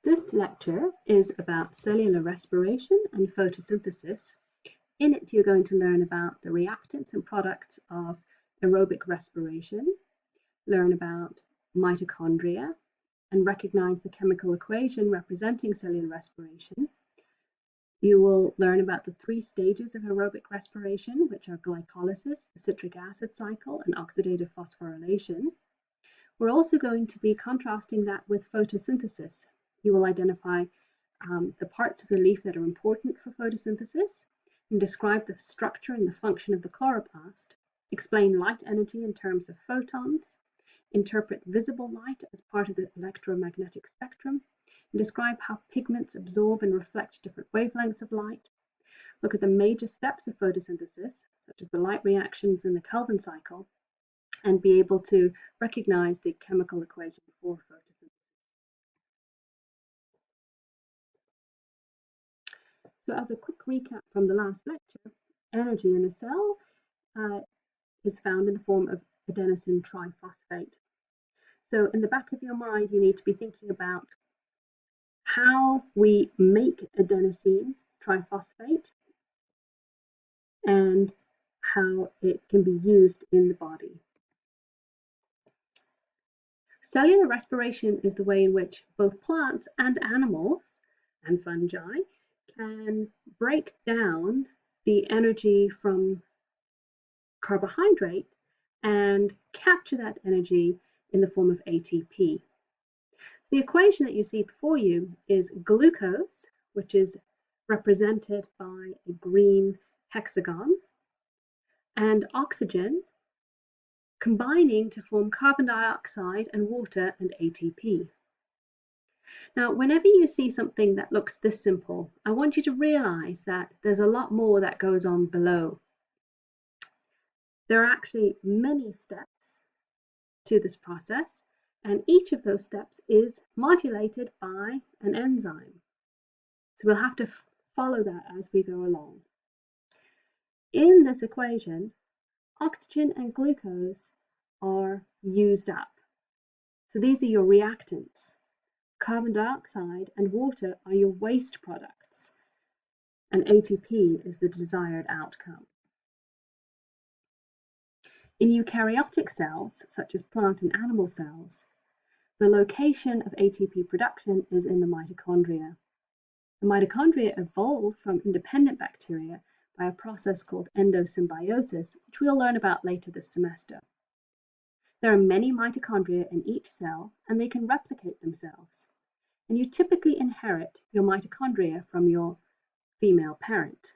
This lecture is about cellular respiration and photosynthesis. In it, you're going to learn about the reactants and products of aerobic respiration, learn about mitochondria, and recognize the chemical equation representing cellular respiration. You will learn about the three stages of aerobic respiration, which are glycolysis, the citric acid cycle, and oxidative phosphorylation. We're also going to be contrasting that with photosynthesis. You will identify the parts of the leaf that are important for photosynthesis and describe the structure and the function of the chloroplast, explain light energy in terms of photons, interpret visible light as part of the electromagnetic spectrum, and describe how pigments absorb and reflect different wavelengths of light, look at the major steps of photosynthesis, such as the light reactions in the Kelvin cycle, and be able to recognize the chemical equation for photosynthesis. So as a quick recap from the last lecture, energy in a cell is found in the form of adenosine triphosphate. So in the back of your mind, you need to be thinking about how we make adenosine triphosphate and how it can be used in the body. Cellular respiration is the way in which both plants and animals and fungi can break down the energy from carbohydrate and capture that energy in the form of ATP. The equation that you see before you is glucose, which is represented by a green hexagon, and oxygen combining to form carbon dioxide and water and ATP. Now, whenever you see something that looks this simple, I want you to realize that there's a lot more that goes on below. There are actually many steps to this process, and each of those steps is modulated by an enzyme. So we'll have to follow that as we go along. In this equation, oxygen and glucose are used up. So these are your reactants. Carbon dioxide and water are your waste products, and ATP is the desired outcome. In eukaryotic cells, such as plant and animal cells, the location of ATP production is in the mitochondria. The mitochondria evolved from independent bacteria by a process called endosymbiosis, which we'll learn about later this semester. There are many mitochondria in each cell, and they can replicate themselves. And you typically inherit your mitochondria from your female parent.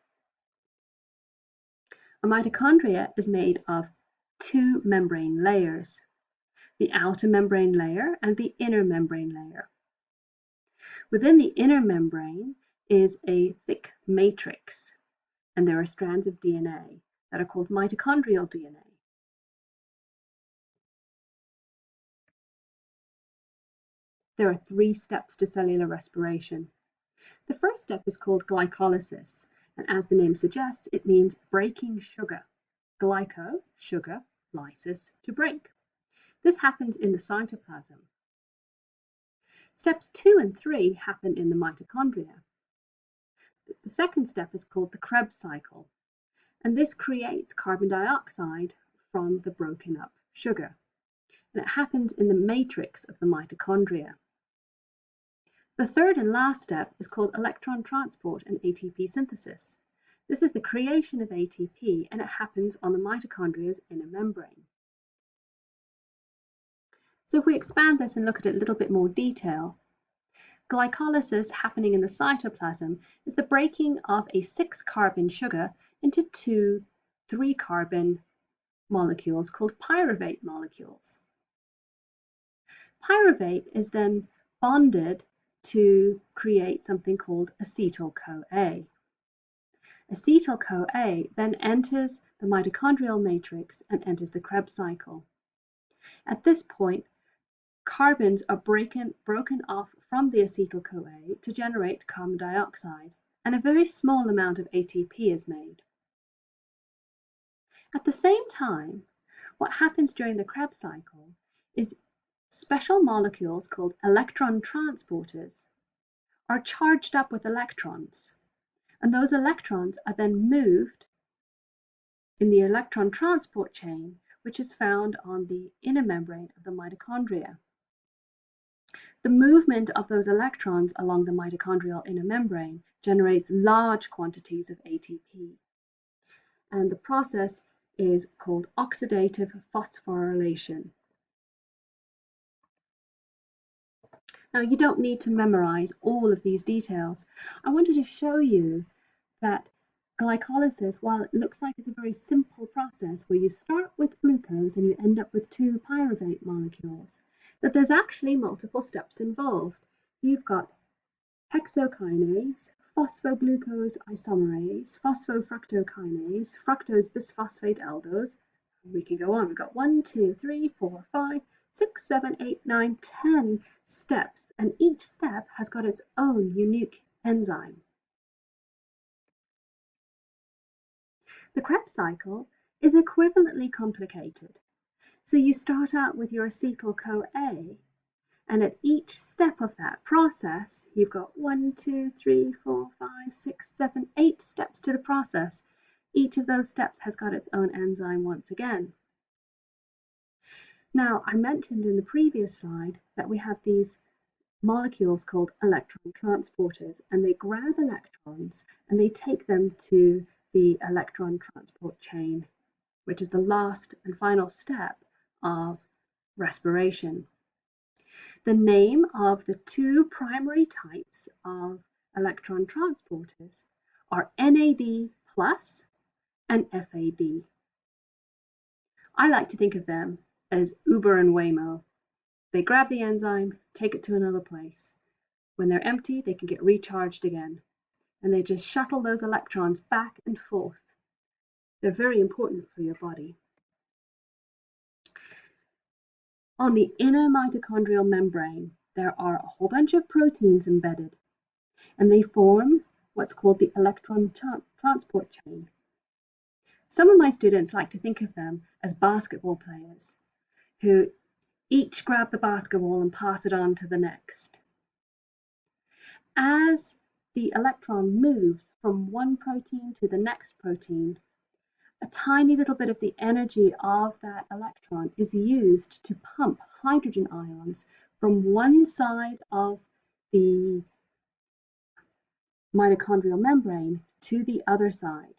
A mitochondria is made of two membrane layers, the outer membrane layer and the inner membrane layer. Within the inner membrane is a thick matrix, and there are strands of DNA that are called mitochondrial DNA. There are three steps to cellular respiration. The first step is called glycolysis, and as the name suggests, it means breaking sugar. Glyco, sugar, lysis, to break. This happens in the cytoplasm. Steps 2 and 3 happen in the mitochondria. The second step is called the Krebs cycle, and this creates carbon dioxide from the broken up sugar, and it happens in the matrix of the mitochondria. The third and last step is called electron transport and ATP synthesis. This is the creation of ATP, and it happens on the mitochondria's inner membrane. So if we expand this and look at it in a little bit more detail, glycolysis happening in the cytoplasm is the breaking of a 6-carbon sugar into 2 3-carbon molecules called pyruvate molecules. Pyruvate is then bonded to create something called acetyl-CoA. Acetyl-CoA then enters the mitochondrial matrix and enters the Krebs cycle. At this point, carbons are broken off from the acetyl-CoA to generate carbon dioxide, and a very small amount of ATP is made. At the same time, what happens during the Krebs cycle is special molecules called electron transporters are charged up with electrons, and those electrons are then moved in the electron transport chain, which is found on the inner membrane of the mitochondria. The movement of those electrons along the mitochondrial inner membrane generates large quantities of ATP, and the process is called oxidative phosphorylation. Now, you don't need to memorize all of these details. I wanted to show you that glycolysis, while it looks like it's a very simple process where you start with glucose and you end up with two pyruvate molecules, that there's actually multiple steps involved. You've got hexokinase, phosphoglucose isomerase, phosphofructokinase, fructose bisphosphate aldose. We can go on. We've got 1, 2, 3, 4, 5, 6, 7, 8, 9, 10 steps, and each step has got its own unique enzyme. The Krebs cycle is equivalently complicated. So you start out with your acetyl-CoA, and at each step of that process, you've got 1, 2, 3, 4, 5, 6, 7, 8 steps to the process. Each of those steps has got its own enzyme once again. Now, I mentioned in the previous slide that we have these molecules called electron transporters, and they grab electrons and they take them to the electron transport chain, which is the last and final step of respiration. The name of the two primary types of electron transporters are NAD plus and FAD. I like to think of them as Uber and Waymo. They grab the enzyme, take it to another place. When they're empty, they can get recharged again, and they just shuttle those electrons back and forth. They're very important for your body. On the inner mitochondrial membrane, there are a whole bunch of proteins embedded, and they form what's called the electron transport chain. Some of my students like to think of them as basketball players who each grab the basketball and pass it on to the next. As the electron moves from one protein to the next protein, a tiny little bit of the energy of that electron is used to pump hydrogen ions from one side of the mitochondrial membrane to the other side.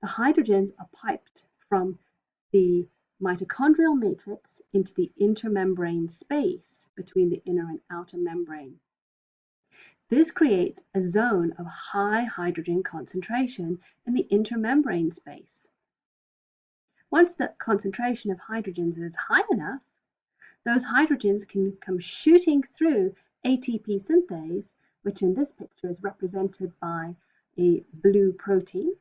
The hydrogens are piped from the mitochondrial matrix into the intermembrane space between the inner and outer membrane. This creates a zone of high hydrogen concentration in the intermembrane space. Once the concentration of hydrogens is high enough, those hydrogens can come shooting through ATP synthase, which in this picture is represented by a blue protein.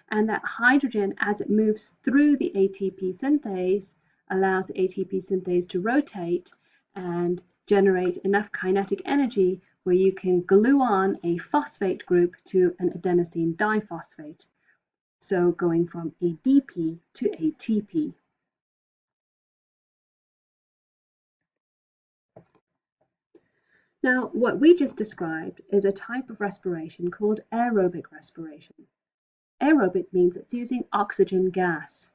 And that hydrogen, as it moves through the ATP synthase, allows the ATP synthase to rotate and generate enough kinetic energy where you can glue on a phosphate group to an adenosine diphosphate. So going from ADP to ATP. Now, what we just described is a type of respiration called aerobic respiration. Aerobic means it's using oxygen gas.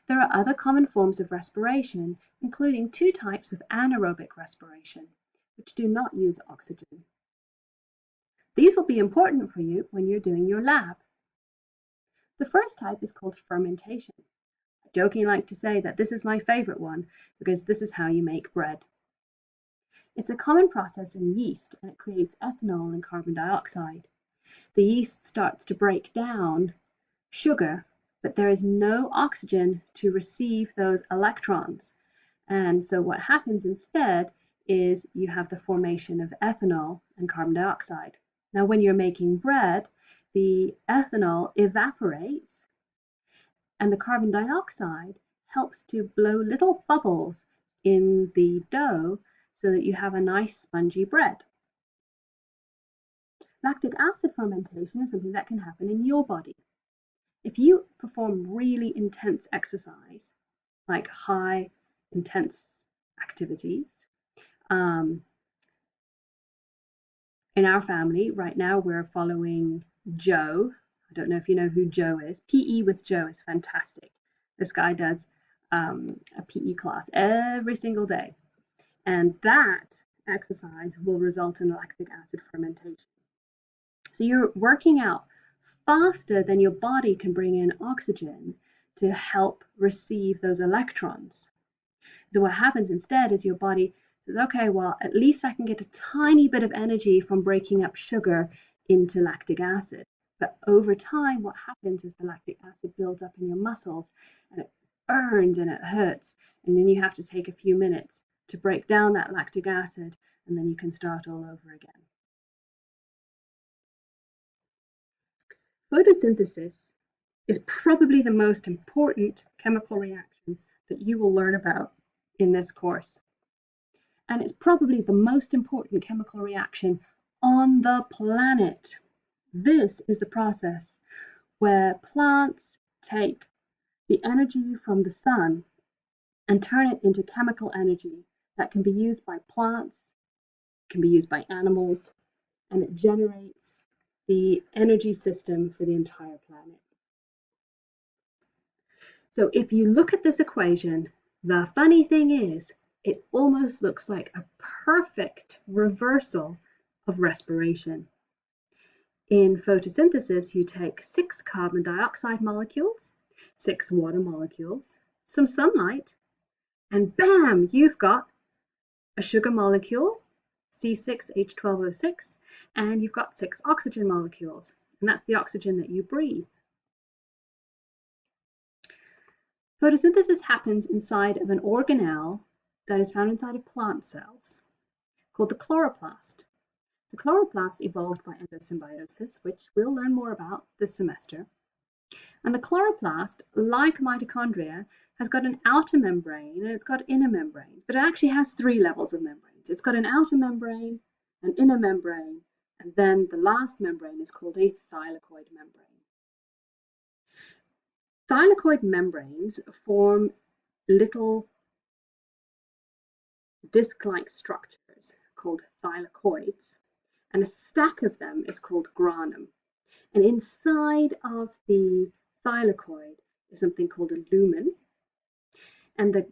There are other common forms of respiration, including two types of anaerobic respiration, which do not use oxygen. These will be important for you when you're doing your lab. The first type is called fermentation. I jokingly like to say that this is my favorite one because this is how you make bread. It's a common process in yeast, and it creates ethanol and carbon dioxide. The yeast starts to break down sugar, but there is no oxygen to receive those electrons. And so what happens instead is you have the formation of ethanol and carbon dioxide. Now, when you're making bread, the ethanol evaporates and the carbon dioxide helps to blow little bubbles in the dough so that you have a nice spongy bread. Lactic acid fermentation is something that can happen in your body. If you perform really intense exercise, like high intense activities, In our family right now, we're following Joe. I don't know if you know who Joe is. PE with Joe is fantastic. This guy does a PE class every single day, and that exercise will result in lactic acid fermentation. So you're working out faster than your body can bring in oxygen to help receive those electrons. So what happens instead is your body says, okay, well, at least I can get a tiny bit of energy from breaking up sugar into lactic acid. But over time, what happens is the lactic acid builds up in your muscles and it burns and it hurts. And then you have to take a few minutes to break down that lactic acid, and then you can start all over again. Photosynthesis is probably the most important chemical reaction that you will learn about in this course. And it's probably the most important chemical reaction on the planet. This is the process where plants take the energy from the sun and turn it into chemical energy that can be used by plants, can be used by animals, and it generates the energy system for the entire planet. So if you look at this equation, the funny thing is, it almost looks like a perfect reversal of respiration. In photosynthesis, you take 6 carbon dioxide molecules, 6 water molecules, some sunlight, and bam, you've got a sugar molecule, C6H12O6, and you've got 6 oxygen molecules, and that's the oxygen that you breathe. Photosynthesis happens inside of an organelle that is found inside of plant cells called the chloroplast. The chloroplast evolved by endosymbiosis, which we'll learn more about this semester. And the chloroplast, like mitochondria, has got an outer membrane and it's got inner membranes, but it actually has 3 levels of membranes. It's got an outer membrane, an inner membrane, and then the last membrane is called a thylakoid membrane. Thylakoid membranes form little disc-like structures called thylakoids, and a stack of them is called granum. And inside of the thylakoid is something called a lumen, and the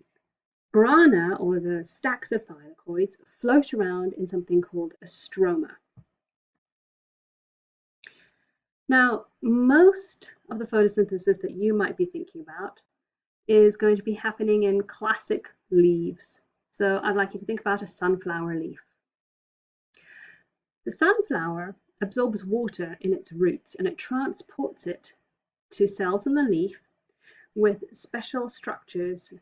grana, or the stacks of thylakoids, float around in something called a stroma. Now, most of the photosynthesis that you might be thinking about is going to be happening in classic leaves. So I'd like you to think about a sunflower leaf. The sunflower absorbs water in its roots and it transports it to cells in the leaf with special structures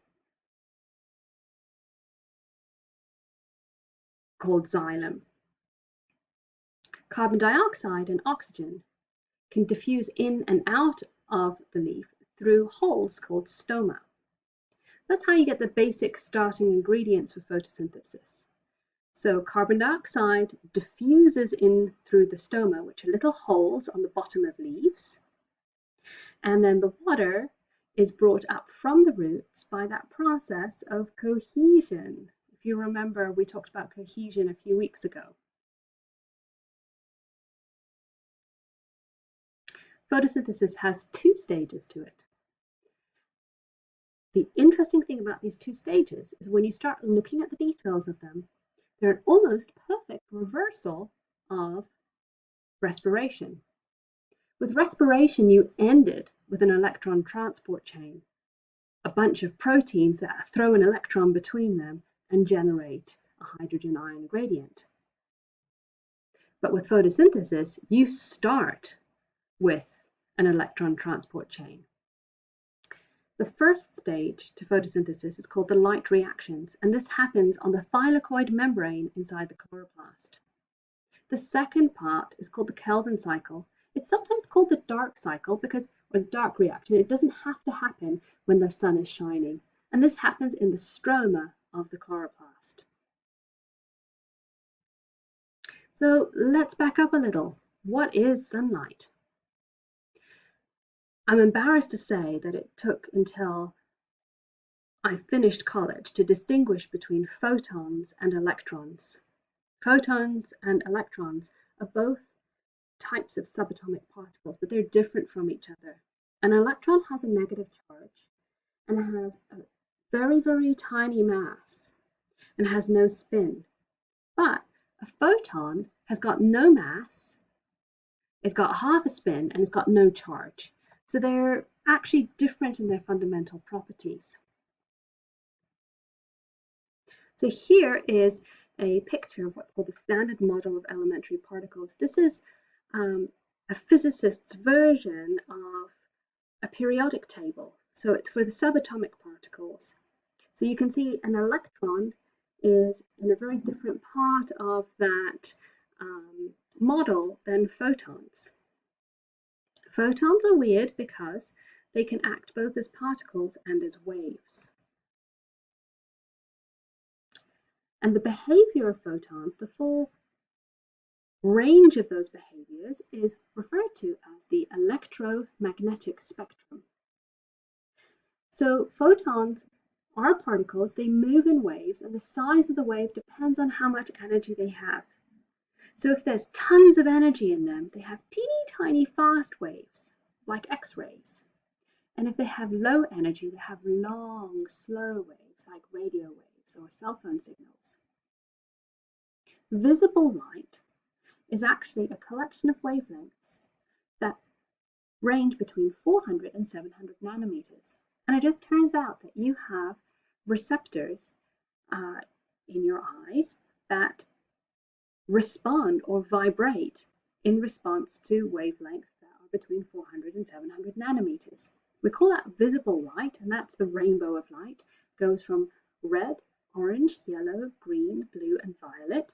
called xylem. Carbon dioxide and oxygen can diffuse in and out of the leaf through holes called stoma. That's how you get the basic starting ingredients for photosynthesis. So carbon dioxide diffuses in through the stoma, which are little holes on the bottom of leaves, and then the water is brought up from the roots by that process of cohesion. If you remember, we talked about cohesion a few weeks ago. Photosynthesis has 2 stages to it. The interesting thing about these 2 stages is when you start looking at the details of them, they're an almost perfect reversal of respiration. With respiration, you ended with an electron transport chain, a bunch of proteins that throw an electron between them and generate a hydrogen ion gradient. But with photosynthesis, you start with an electron transport chain. The first stage to photosynthesis is called the light reactions, and this happens on the thylakoid membrane inside the chloroplast. The second part is called the Kelvin cycle. It's sometimes called the dark cycle because, or the dark reaction, it doesn't have to happen when the sun is shining, and this happens in the stroma of the chloroplast. So let's back up a little. What is sunlight? I'm embarrassed to say that it took until I finished college to distinguish between photons and electrons. Photons and electrons are both types of subatomic particles, but they're different from each other. An electron has a negative charge and has a very, very tiny mass and has no spin. But a photon has got no mass, it's got half a spin, and it's got no charge. So they're actually different in their fundamental properties. So here is a picture of what's called the standard model of elementary particles. This is a physicist's version of a periodic table. So it's for the subatomic particles. So you can see an electron is in a very different part of that model than photons. Photons are weird because they can act both as particles and as waves. And the behavior of photons, the full range of those behaviors, is referred to as the electromagnetic spectrum. So photons are particles, they move in waves, and the size of the wave depends on how much energy they have. So if there's tons of energy in them, they have teeny tiny fast waves, like X-rays. And if they have low energy, they have long, slow waves, like radio waves or cell phone signals. Visible light is actually a collection of wavelengths that range between 400 and 700 nanometers. And it just turns out that you have receptors in your eyes that respond or vibrate in response to wavelengths that are between 400 and 700 nanometers. We call that visible light, and that's the rainbow of light. It goes from red, orange, yellow, green, blue, and violet.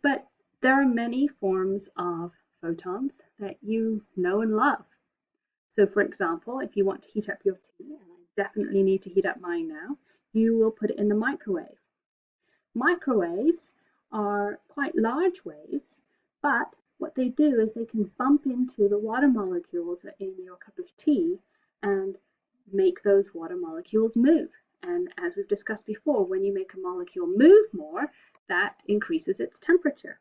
But there are many forms of photons that you know and love. So for example, if you want to heat up your tea, and I definitely need to heat up mine now, you will put it in the microwave. Microwaves are quite large waves, but what they do is they can bump into the water molecules in your cup of tea and make those water molecules move. And as we've discussed before, when you make a molecule move more, that increases its temperature.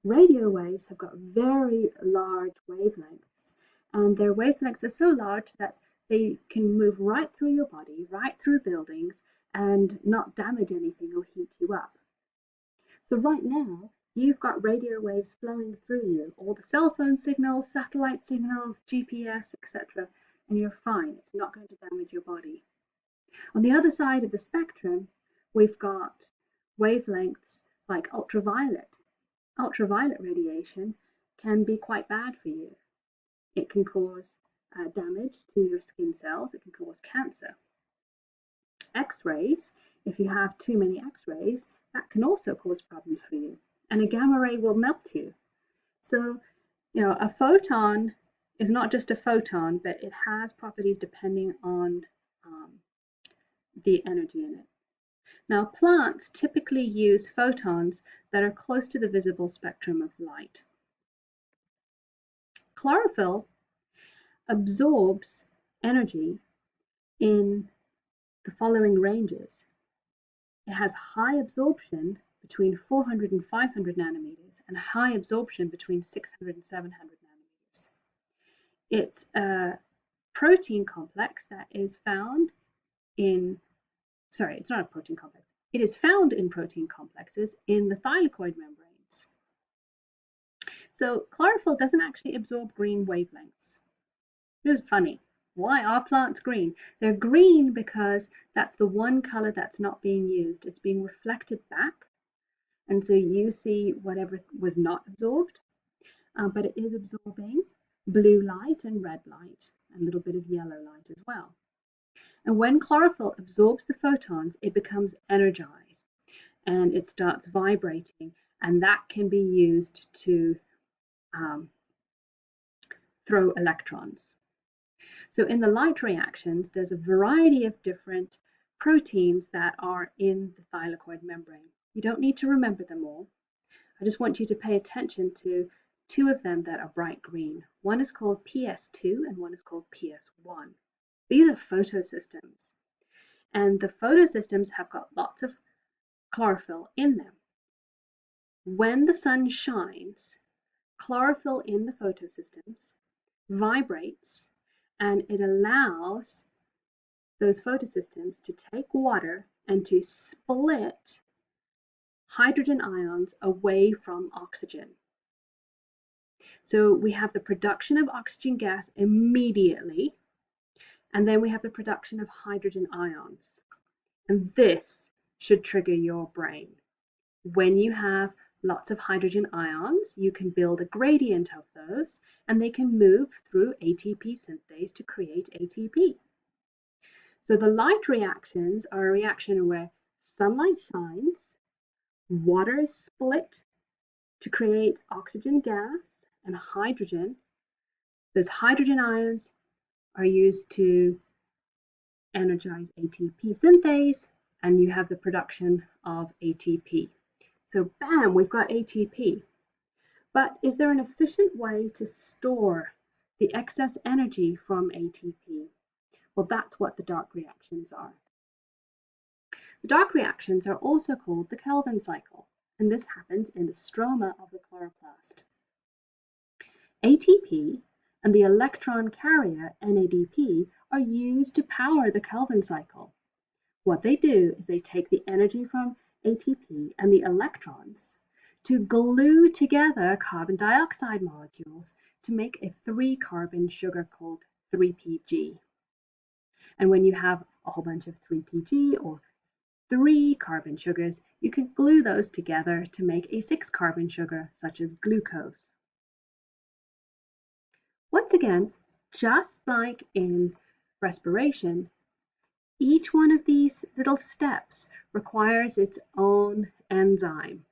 Radio waves have got very large wavelengths, and their wavelengths are so large that they can move right through your body, right through buildings, and not damage anything or heat you up. So right now, you've got radio waves flowing through you, all the cell phone signals, satellite signals, GPS, etc., and you're fine. It's not going to damage your body. On the other side of the spectrum, we've got wavelengths like ultraviolet. Ultraviolet radiation can be quite bad for you. It can cause damage to your skin cells. It can cause cancer. X-rays, if you have too many X-rays, that can also cause problems for you. And a gamma ray will melt you. So, a photon is not just a photon, but it has properties depending on the energy in it. Now, plants typically use photons that are close to the visible spectrum of light. Chlorophyll absorbs energy in the following ranges. It has high absorption between 400 and 500 nanometers and high absorption between 600 and 700 nanometers. It's a protein complex that is found in, it's not a protein complex. It is found in protein complexes in the thylakoid membranes. So chlorophyll doesn't actually absorb green wavelengths. This is funny. Why are plants green? They're green because that's the one color that's not being used. It's being reflected back, and so you see whatever was not absorbed, but it is absorbing blue light and red light, and a little bit of yellow light as well. And when chlorophyll absorbs the photons, it becomes energized and it starts vibrating, and that can be used to throw electrons. So in the light reactions, there's a variety of different proteins that are in the thylakoid membrane. You don't need to remember them all. I just want you to pay attention to two of them that are bright green. One is called PS2 and one is called PS1. These are photosystems, and the photosystems have got lots of chlorophyll in them. When the sun shines, chlorophyll in the photosystems vibrates, and it allows those photosystems to take water and to split hydrogen ions away from oxygen. So we have the production of oxygen gas immediately, and then we have the production of hydrogen ions. And this should trigger your brain. When you have lots of hydrogen ions, you can build a gradient of those, and they can move through ATP synthase to create ATP. So the light reactions are a reaction where sunlight shines, water is split to create oxygen gas and hydrogen. Those hydrogen ions are used to energize ATP synthase, and you have the production of ATP. So bam, we've got ATP. But is there an efficient way to store the excess energy from ATP? Well, that's what the dark reactions are. The dark reactions are also called the Kelvin cycle, and this happens in the stroma of the chloroplast. ATP and the electron carrier, NADP, are used to power the Kelvin cycle. What they do is they take the energy from ATP and the electrons to glue together carbon dioxide molecules to make a 3-carbon sugar called 3PG. And when you have a whole bunch of 3PG or 3-carbon sugars, you can glue those together to make a 6-carbon sugar, such as glucose. Once again, just like in respiration, each one of these little steps requires its own enzyme.